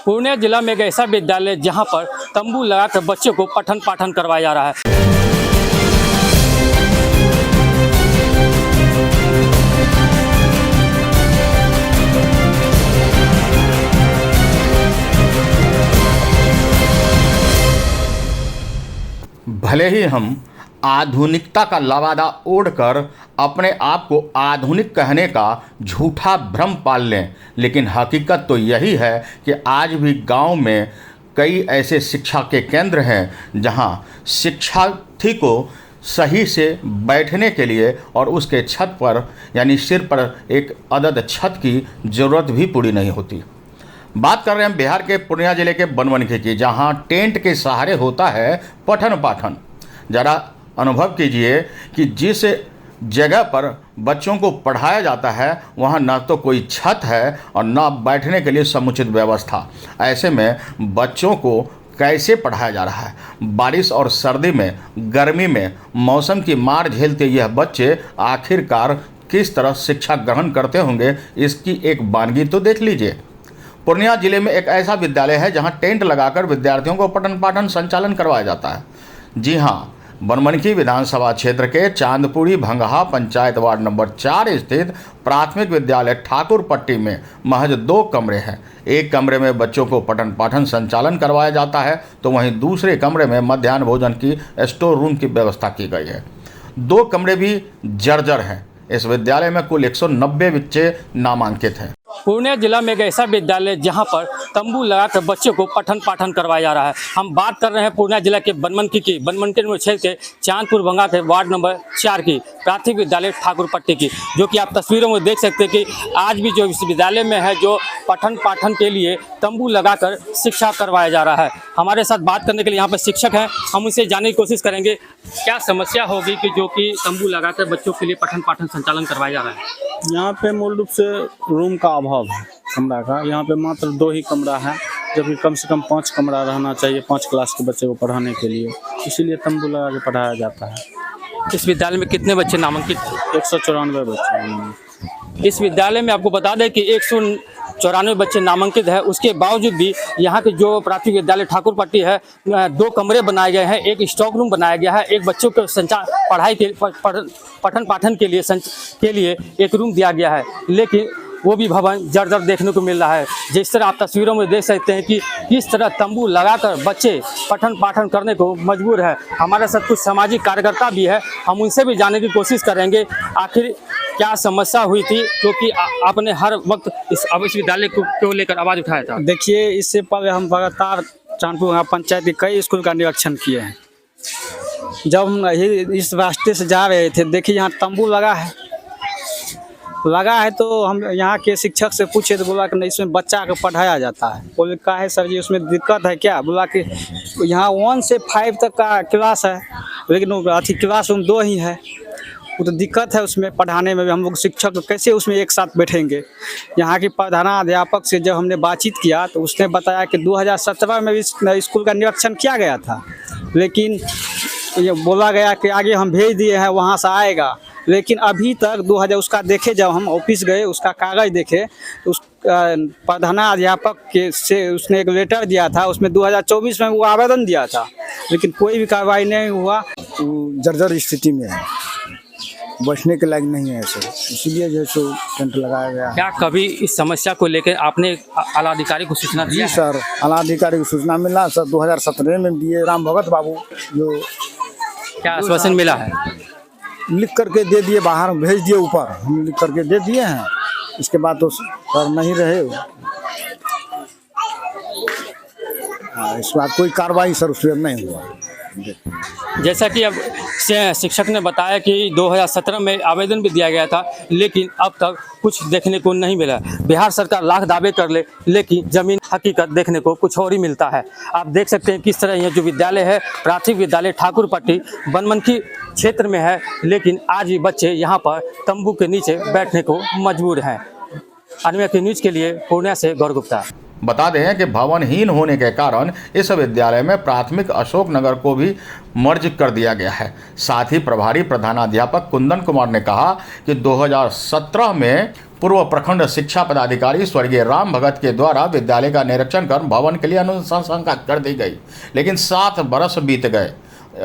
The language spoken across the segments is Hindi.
पूर्णिया जिला में एक ऐसा विद्यालय जहां पर तंबू लगाकर बच्चों को पठन पाठन करवाया जा रहा है। भले ही हम आधुनिकता का लवादा ओढ़कर अपने आप को आधुनिक कहने का झूठा भ्रम पाल लें, लेकिन हकीकत तो यही है कि आज भी गांव में कई ऐसे शिक्षा के केंद्र हैं जहां शिक्षार्थी को सही से बैठने के लिए और उसके छत पर यानी सिर पर एक अदद छत की ज़रूरत भी पूरी नहीं होती। बात कर रहे हैं बिहार के पूर्णिया जिले के बनमनखी की, जहां टेंट के सहारे होता है पठन पाठन। ज़रा अनुभव कीजिए कि जिस जगह पर बच्चों को पढ़ाया जाता है वहां ना तो कोई छत है और ना बैठने के लिए समुचित व्यवस्था। ऐसे में बच्चों को कैसे पढ़ाया जा रहा है? बारिश और सर्दी में, गर्मी में, मौसम की मार झेलते यह बच्चे आखिरकार किस तरह शिक्षा ग्रहण करते होंगे, इसकी एक वानगी तो देख लीजिए। पूर्णिया जिले में एक ऐसा विद्यालय है जहां टेंट लगाकर विद्यार्थियों को पठन पाठन संचालन करवाया जाता है। जी हां, बनमनखी विधानसभा क्षेत्र के चांदपुरी भंगहा पंचायत वार्ड नंबर 4 स्थित प्राथमिक विद्यालय ठाकुरपट्टी में महज 2 कमरे हैं। एक कमरे में बच्चों को पठन पाठन संचालन करवाया जाता है तो वहीं दूसरे कमरे में मध्याह्न भोजन की स्टोर रूम की व्यवस्था की गई है। 2 कमरे भी जर्जर हैं। इस विद्यालय में कुल 190 बच्चे नामांकित हैं। पूर्णिया जिला में एक ऐसा विद्यालय जहां पर तंबू लगाकर बच्चों को पठन पाठन करवाया जा रहा है। हम बात कर रहे हैं पूर्णिया जिला के बनमनखी की, बनमनखी क्षेत्र के चांदपुर भंगा के वार्ड नंबर 4 की प्राथमिक विद्यालय ठाकुरपट्टी की, जो कि आप तस्वीरों में देख सकते हैं कि आज भी जो इस विद्यालय में है जो पठन पाठन के लिए तंबू लगाकर शिक्षा करवाया जा रहा है। हमारे साथ बात करने के लिए यहाँ पर शिक्षक हैं, हम उनसे जानने की कोशिश करेंगे क्या समस्या होगी कि जो कि तंबू लगाकर बच्चों के लिए पठन पाठन संचालन करवाया जा रहा है। यहाँ पे मूल रूप से रूम का अभाव है कमरा का। यहाँ पे मात्र 2 ही कमरा है, जबकि कम से कम 5 कमरा रहना चाहिए 5 क्लास के बच्चे को पढ़ाने के लिए। इसीलिए तंबू लगा के पढ़ाया जाता है। इस विद्यालय में कितने बच्चे नामांकित? 194 बच्चे हैं। इस विद्यालय में आपको बता दें कि 194 बच्चे नामांकित है। उसके बावजूद भी यहाँ के जो प्राथमिक विद्यालय ठाकुरपट्टी है 2 कमरे बनाए गए हैं, एक स्टॉक रूम बनाया गया है, एक बच्चों के पढ़ाई के पठन पाठन के लिए एक रूम दिया गया है, लेकिन वो भी भवन जर्जर देखने को मिल रहा है। जिस तरह आप तस्वीरों में देख सकते हैं कि किस तरह तंबू लगाकर बच्चे पठन पाठन करने को मजबूर है। हमारे साथ कुछ सामाजिक कार्यकर्ता भी है, हम उनसे भी जानने की कोशिश करेंगे आखिर क्या समस्या हुई थी, क्योंकि आपने हर वक्त इस विद्यालय को लेकर आवाज़ उठाया था। देखिए, इससे पहले हम लगातार चांदपुर पंचायत के कई स्कूल का निरीक्षण किए हैं। जब हम इस रास्ते से जा रहे थे, देखिए यहाँ तंबू लगा है तो हम यहाँ के शिक्षक से पूछे तो बोला कि नहीं, इसमें बच्चा को पढ़ाया जाता है। बोले कहा है सर जी, उसमें दिक्कत है क्या? बोला कि यहाँ 1 से 5 तक का क्लास है, लेकिन क्लास रूम 2 ही है, वो तो दिक्कत है उसमें पढ़ाने में भी। हम लोग शिक्षक कैसे उसमें एक साथ बैठेंगे? यहाँ के प्रधानाध्यापक से जब हमने बातचीत किया तो उसने बताया कि 2017 में इस स्कूल का निरीक्षण किया गया था, लेकिन ये बोला गया कि आगे हम भेज दिए हैं, वहाँ से आएगा। लेकिन अभी तक 2000 उसका देखे, जब हम ऑफिस गए उसका कागज़ देखे तो उस प्रधानाध्यापक के से उसने एक लेटर दिया था, उसमें 2024 में वो आवेदन दिया था, लेकिन कोई भी कार्रवाई नहीं हुआ। जर्जर स्थिति में है, बैठने के लायक नहीं है सर, इसीलिए जो सो टेंट लगाया गया है। क्या कभी इस समस्या को लेकर आपने आलाधिकारी को सूचना दी? जी सर, आलाधिकारी को सूचना मिला सर। 2017 में दिए राम भगत बाबू, जो क्या आश्वासन मिला है? लिख करके दे दिए, बाहर भेज दिए, ऊपर हम लिख करके दे दिए हैं। इसके बाद तो सर नहीं रहे। हाँ, इस बात कोई कार्रवाई सर उस पर नहीं हुआ। जैसा कि अब शिक्षक ने बताया कि 2017 में आवेदन भी दिया गया था, लेकिन अब तक कुछ देखने को नहीं मिला। बिहार सरकार लाख दावे कर ले, लेकिन जमीन हकीकत देखने को कुछ और ही मिलता है। आप देख सकते हैं किस तरह यह जो विद्यालय है प्राथमिक विद्यालय ठाकुरपट्टी बनमनखी क्षेत्र में है, लेकिन आज भी बच्चे यहाँ पर तंबू के नीचे बैठने को मजबूर हैं। अन्य की न्यूज़ के लिए पूर्णिया से गौरव गुप्ता। बता दें कि भवनहीन होने के कारण इस विद्यालय में प्राथमिक अशोक नगर को भी मर्ज कर दिया गया है। साथ ही प्रभारी प्रधानाध्यापक कुंदन कुमार ने कहा कि 2017 में पूर्व प्रखंड शिक्षा पदाधिकारी स्वर्गीय राम भगत के द्वारा विद्यालय का निरीक्षण कर भवन के लिए अनुशंसा कर दी गई, लेकिन 7 बरस बीत गए।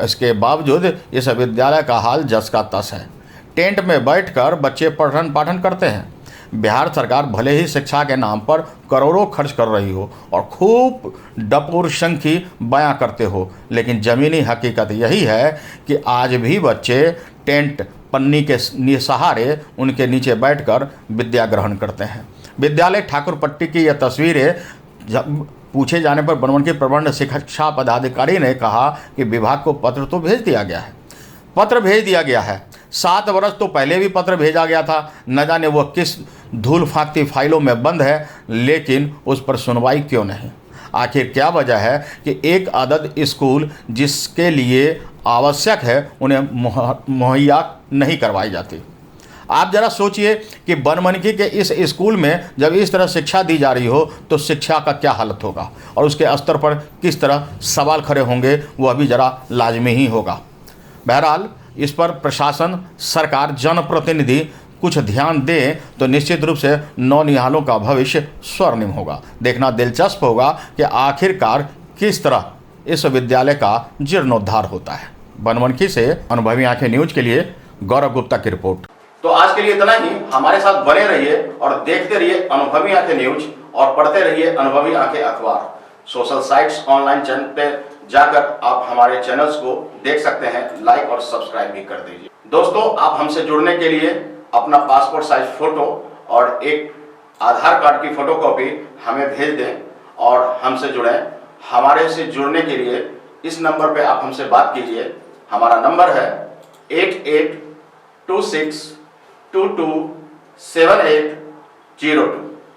इसके बावजूद इस विद्यालय का हाल जस का तस है। टेंट में बैठकर बच्चे पठन पाठन करते हैं। बिहार सरकार भले ही शिक्षा के नाम पर करोड़ों खर्च कर रही हो और खूब डपोर शंखी बयां करते हो, लेकिन ज़मीनी हकीकत यही है कि आज भी बच्चे टेंट पन्नी के सहारे उनके नीचे बैठकर विद्या ग्रहण करते हैं। विद्यालय ठाकुरपट्टी की यह तस्वीरें जब पूछे जाने पर बनमनखी प्रखंड शिक्षा पदाधिकारी ने कहा कि विभाग को पत्र तो भेज दिया गया है, पत्र भेज दिया गया है। 7 वर्ष तो पहले भी पत्र भेजा गया था, न जाने वो किस धूल फाकती फाइलों में बंद है, लेकिन उस पर सुनवाई क्यों नहीं। आखिर क्या वजह है कि एक अदद स्कूल जिसके लिए आवश्यक है उन्हें मुहैया नहीं करवाई जाती। आप जरा सोचिए कि बनमनखी के इस स्कूल में जब इस तरह शिक्षा दी जा रही हो तो शिक्षा का क्या हालत होगा और उसके स्तर पर किस तरह सवाल खड़े होंगे, वो अभी ज़रा लाजमी ही होगा। बहरहाल इस पर प्रशासन, सरकार, जनप्रतिनिधि कुछ ध्यान दें तो निश्चित रूप से नौनिहालों का भविष्य स्वर्णिम होगा। देखना दिलचस्प होगा कि आखिरकार किस तरह इस विद्यालय का जीर्णोद्धार होता है। बनमनखी से अनुभवी आंखें न्यूज के लिए गौरव गुप्ता की रिपोर्ट। तो आज के लिए इतना ही। हमारे साथ बने रहिए और देखते रहिए अनुभवी आंखें न्यूज और पढ़ते रहिए अनुभवी आंखें अखबार। सोशल साइट्स, ऑनलाइन चैनल पे जाकर आप हमारे चैनल्स को देख सकते हैं, लाइक और सब्सक्राइब भी कर दीजिए। दोस्तों, आप हमसे जुड़ने के लिए अपना पासपोर्ट साइज फोटो और एक आधार कार्ड की फोटोकॉपी हमें भेज दें और हमसे जुड़ें। हमारे से जुड़ने के लिए इस नंबर पे आप हमसे बात कीजिए। हमारा नंबर है 8826227802।